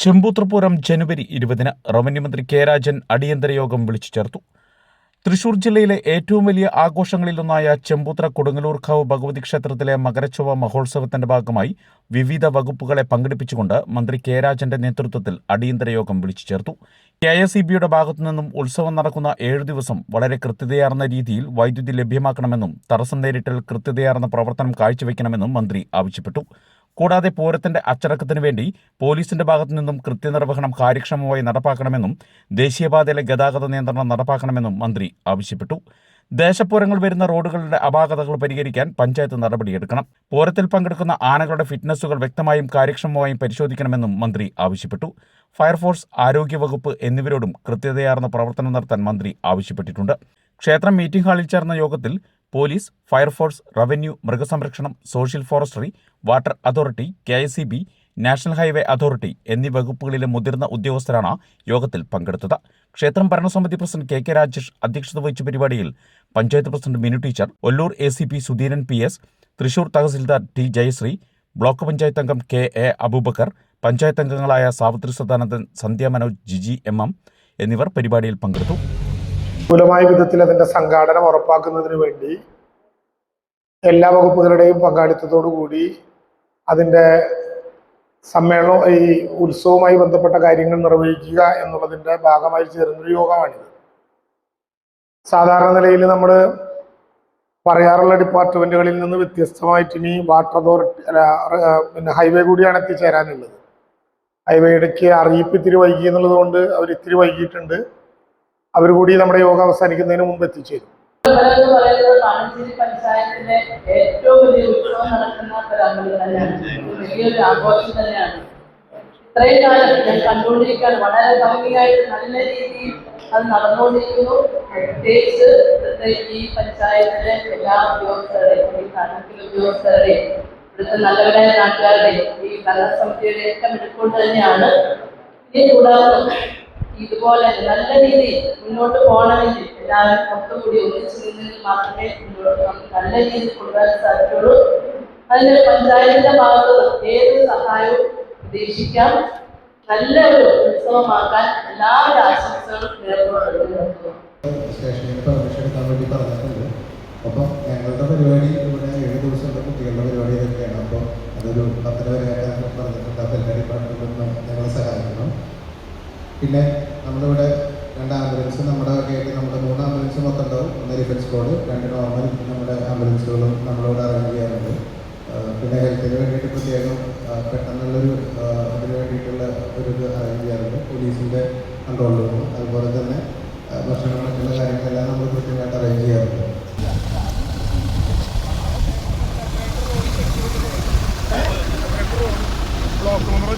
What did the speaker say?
ചെമ്പൂത്രപൂരം ജനുവരി 20-ന് revenue മന്ത്രി K Rajan അടിയന്തര യോഗം വിളിച്ചു ചേർത്തു. തൃശൂർ ജില്ലയിലെ ഏറ്റവും വലിയ ആഘോഷങ്ങളിലൊന്നായ ചെമ്പൂത്ര കൊടുങ്ങല്ലൂർക്കാവ് ഭഗവതി ക്ഷേത്രത്തിലെ മകരച്ചൊവ്വ മഹോത്സവത്തിന്റെ ഭാഗമായി വിവിധ വകുപ്പുകളെ പങ്കെടുപ്പിച്ചുകൊണ്ട് മന്ത്രി കെ രാജന്റെ നേതൃത്വത്തിൽ അടിയന്തര യോഗം വിളിച്ചു ചേർത്തു. KSEBയുടെ ഭാഗത്തുനിന്നും ഉത്സവം നടക്കുന്ന 7 ദിവസം വളരെ കൃത്യതയാർന്ന രീതിയിൽ വൈദ്യുതി ലഭ്യമാക്കണമെന്നും തടസ്സം നേരിട്ടാൽ കൃത്യതയാർന്ന പ്രവർത്തനം കാഴ്ചവെക്കണമെന്നും മന്ത്രി ആവശ്യപ്പെട്ടു. കൂടാതെ പൂരത്തിന്റെ അച്ചടക്കത്തിനു വേണ്ടി പോലീസിന്റെ ഭാഗത്തുനിന്നും കൃത്യനിർവഹണം കാര്യക്ഷമമായി നടപ്പാക്കണമെന്നും ദേശീയപാതയിലെ ഗതാഗത നിയന്ത്രണം നടപ്പാക്കണമെന്നും മന്ത്രി ആവശ്യപ്പെട്ടു. ദേശപൂരങ്ങൾ വരുന്ന റോഡുകളുടെ അപാകതകൾ പരിഹരിക്കാൻ പഞ്ചായത്ത് നടപടിയെടുക്കണം. പൂരത്തിൽ പങ്കെടുക്കുന്ന ആനകളുടെ ഫിറ്റ്നസുകൾ വ്യക്തമായും കാര്യക്ഷമമായും പരിശോധിക്കണമെന്നും മന്ത്രി ആവശ്യപ്പെട്ടു. ഫയർഫോഴ്സ്, ആരോഗ്യവകുപ്പ് എന്നിവരോടും കൃത്യതയാർന്ന പ്രവർത്തനം നടത്താൻ മന്ത്രി ആവശ്യപ്പെട്ടിട്ടുണ്ട്. ക്ഷേത്രം മീറ്റിംഗ് ഹാളിൽ ചേർന്ന യോഗത്തിൽ പോലീസ്, ഫയർഫോഴ്സ്, റവന്യൂ, മൃഗസംരക്ഷണം, social forestry, water authority, KSEB, national highway authority എന്നീ വകുപ്പുകളിലെ മുതിർന്ന ഉദ്യോഗസ്ഥരാണ് യോഗത്തിൽ പങ്കെടുത്തത്. ക്ഷേത്രം ഭരണസമിതി പ്രസിഡന്റ് KK രാജേഷ് അധ്യക്ഷത വഹിച്ച പരിപാടിയിൽ panchayat president Minu teacher, Ollur ACP Sudheeran PS, Thrissur തഹസിൽദാർ T ജയശ്രീ, ബ്ലോക്ക് പഞ്ചായത്ത് അംഗം KA അബൂബക്കർ, പഞ്ചായത്ത് അംഗങ്ങളായ സാവിത്രി സദാനന്ദൻ, സന്ധ്യ മനോജ്, ജിജി MM എന്നിവർ പരിപാടിയിൽ പങ്കെടുത്തു. വിപുലമായ വിധത്തിൽ അതിന്റെ സംഘാടനം ഉറപ്പാക്കുന്നതിന് വേണ്ടി എല്ലാ വകുപ്പുകളുടെയും പങ്കാളിത്തത്തോടുകൂടി അതിന്റെ സമ്മേളനം, ഈ ഉത്സവവുമായി ബന്ധപ്പെട്ട കാര്യങ്ങൾ നിർവഹിക്കുക എന്നുള്ളതിന്റെ ഭാഗമായി ചേർന്നൊരു യോഗമാണിത്. സാധാരണ നിലയിൽ നമ്മൾ പറയാറുള്ള ഡിപ്പാർട്ട്മെന്റുകളിൽ നിന്ന് വ്യത്യസ്തമായിട്ട് ഇനി വാട്ടർ അതോറിറ്റി പിന്നെ ഹൈവേ കൂടിയാണ് എത്തിച്ചേരാനുള്ളത്. ഹൈവേയിടയ്ക്ക് അറിയിപ്പ് ഇത്തിരി വൈകി എന്നുള്ളത് കൊണ്ട് അവർ ഇത്തിരി വൈകിയിട്ടുണ്ട്. അവർ കൂടി നമ്മുടെ യോഗം അവസാനിക്കുന്നതിന് മുമ്പ് എത്തിച്ചേരും. പഞ്ചായത്തിലെ ഏറ്റവും വലിയ ഉത്സവം നടക്കുന്ന വലിയൊരു ആഘോഷം തന്നെയാണ്. ഇത്രയും കാലം ഞാൻ കണ്ടുകൊണ്ടിരിക്കാൻ വളരെ ഭംഗിയായിട്ട് നല്ല രീതിയിൽ അത് നടന്നുകൊണ്ടിരിക്കുന്നു. പ്രത്യേകിച്ച് ഈ പഞ്ചായത്തിലെ എല്ലാ ഉദ്യോഗസ്ഥരുടെയും, ഉദ്യോഗസ്ഥരുടെയും, ഇവിടുത്തെ നല്ലവരായ നാട്ടുകാരുടെയും ഈ ഭരണസമിതിയുടെ ഒക്കെ എടുക്കൊണ്ട് തന്നെയാണ് ഇനി കൂടാതെ ഇതുപോലെ നല്ല രീതിയിൽ മുന്നോട്ട് പോകണമെങ്കിൽ എല്ലാവരും ഒത്തുകൂടി ഒന്നിച്ചു നിന്നെങ്കിൽ മാത്രമേ മുന്നോട്ട് നമുക്ക് നല്ല രീതിയിൽ കൊണ്ടുവരാൻ സാധിക്കുള്ളൂ. അതിന് പഞ്ചായത്തിന്റെ ഭാഗത്ത് ഏത് സഹായവും പ്രതീക്ഷിക്കാം. നല്ല ഒരു ഉത്സവമാക്കാൻ എല്ലാവരുടെ ആശംസകളും നേർന്നുകൊണ്ടുവരുന്നു. അപ്പം ഞങ്ങളുടെ പരിപാടി ഇവിടെ 7 ദിവസത്തെ കുട്ടികളുടെ പരിപാടി ഇതൊക്കെയാണ്. അപ്പോൾ അതൊരു 10 വരെ പറഞ്ഞിട്ടുണ്ട്. അപ്പോൾ എല്ലാ ഡിപ്പാർട്ട്മെന്റിലും ഞങ്ങളെ സഹായിക്കണം. പിന്നെ നമ്മളിവിടെ 2 ആംബുലൻസ് നമ്മുടെ വകയായിട്ട് നമ്മുടെ 3 ആംബുലൻസ് മൊത്തം ഉണ്ടാവും. 1 ഡിഫൻസ് കോഡ്, 2 നോർമൽ നമ്മുടെ ആംബുലൻസുകളും നമ്മളിവിടെ അറേഞ്ച് ചെയ്യാറുണ്ട്. പിന്നെ ഹെൽത്തിന് വേണ്ടിയിട്ട് പ്രത്യേകം പെട്ടെന്നുള്ളൊരു അതിന് വേണ്ടിയിട്ടുള്ള ഒരു അറേഞ്ച് ചെയ്യാറുണ്ട്. പോലീസിൻ്റെ കൺട്രോൾ റൂം, അതുപോലെ തന്നെ ഭക്ഷണം മറ്റുള്ള കാര്യങ്ങളെല്ലാം നമ്മൾ കൃത്യമായിട്ട് അറേഞ്ച് ചെയ്യാറുണ്ട്. Block number